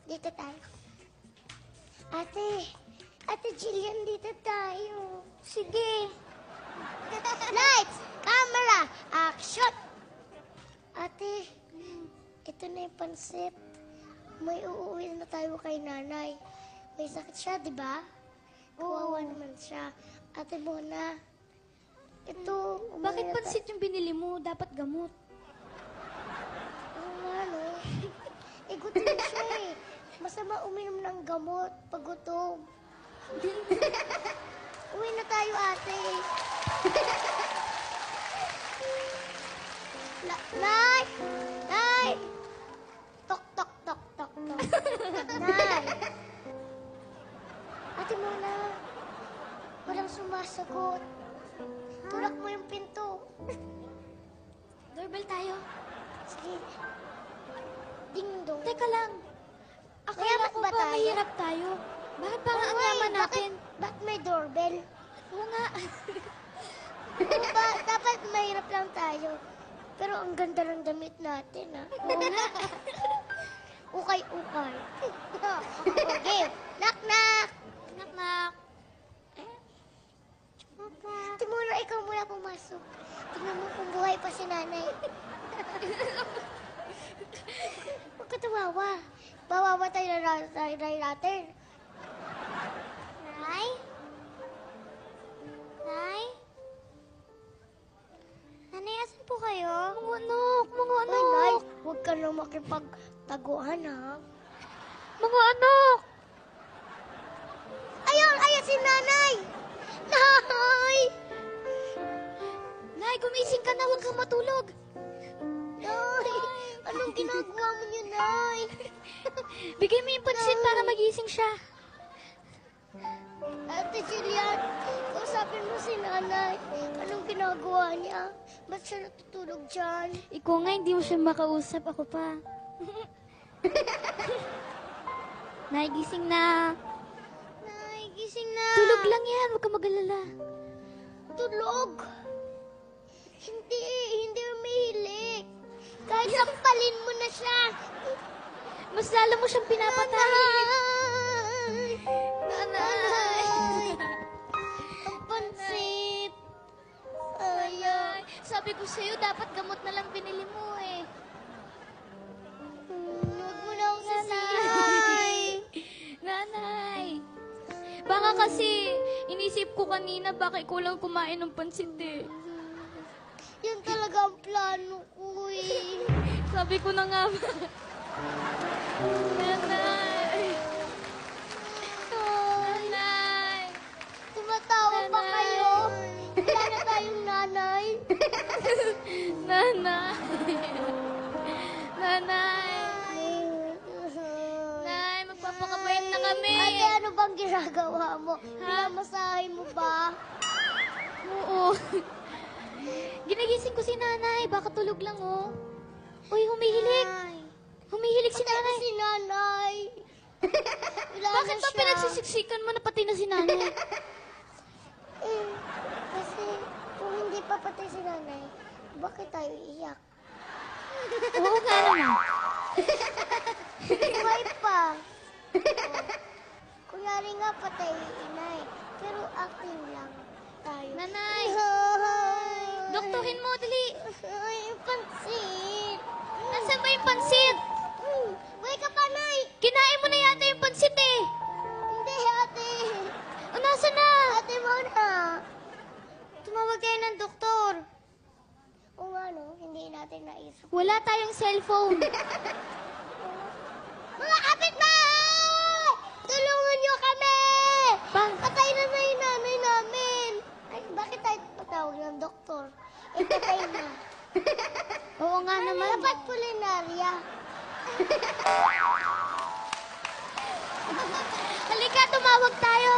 Dito tayo. Ate Jillian, dito tayo. Sige. Lights, camera, action! Ate, ito na yung pansit. May uuwi na tayo kay nanay. May sakit siya, di ba? Kawawa naman siya. Ate Mona, ito... Bakit pansit yung binili mo? Dapat gamot. Oo nga, no? Gutom siya eh. Masama uminom ng gamot pag gutom. Uwi na tayo, ate. Nay! Nay! Tok, tok, tok, tok, tok. Nay! Ate Mona, walang sumasagot. Tulak mo yung pinto. Doorbell tayo. Sige. Ding-dong. Teka lang. Akala Mayaman ko ba ba tayo? mahirap tayo? Bakit parang ang Oo nga, yaman natin? Bakit may doorbell? Oo nga. Oo ba? Dapat mahirap lang tayo. Pero ang ganda ng damit natin, ha? Oo nga. Ukay-ukay. Okay. Knock-knock! Knock-knock. Ate Mona, ikaw muna pumasok. Tingnan mo kung buhay pa si nanay. Huwag ka tumawa. Bawawa tayo natin. Nay? Nay? Nanay, asan po kayo? Mga anak, mga Ay, Nay, anak. huwag ka na makipagtaguan, ha? Mga anak. Ayun si nanay! Nay! Nay, gumising ka na. Huwag kang matulog. Nay! Anong ginagawa mo niyo, Nay? Bigay mo yung pansit para magising siya. Ate Jillian, kausapin mo si nanay. Anong ginagawa niya? Ba't siya natutulog dyan? Ikaw nga, hindi mo siya makausap. Ako pa. Nay, gising na. Nay, gising na. Tulog lang yan. Huwag ka mag-alala. Tulog? Hindi umihilik. Kahit sampalin mo na siya. Mas lalo mo siyang pinapatay. Nanay! Ang pansit! Sayang. Sabi ko sa'yo, dapat gamot na lang binili mo eh. Huwag mo na akong sasay. Nanay! Baka kasi, inisip ko kanina baka ikaw lang kumain ng pansit eh. Yan talaga ang plano ko eh. Sabi ko na nga ba. Nanay! Nanay! Tumatawa pa kayo. Wala na tayong nanay. Nanay! Nanay! Nay, magpapakabayan na kami. Ate, ano bang ginagawa mo? Pinamasahe mo ba? Oo. Ginagising ko si nanay. Baka tulog lang, oh. Uy, humihilig. Nay. Humihilig si Patay na nanay. si nanay. Wala Bakit na ba siya. pinagsisiksikan mo na pati na si nanay? Kasi kung hindi pa patay si nanay, bakit tayo iiyak? Oo nga naman. Buhay pa. Kunyari nga patay inay, pero acting lang tayo. Nanay! Ay! Doktorin mo, dali. Ay, pansit! Nasaan ba yung pansit? Buhay ka pa, Nay! Kinain mo na yata yung pansit eh. Hindi, ate! O, nasa na? Ate Mona! Tumawag kayo ng doktor. O nga, no? Hindi natin naisip. Wala tayong cellphone. Mga kapitbahay! Tulungan niyo kami! Patay na na yung nanay namin! Ay, bakit tayo patawag ng doktor? Patay na. Oo nga naman. Dapat kulinarya. Halika, tumawag tayo.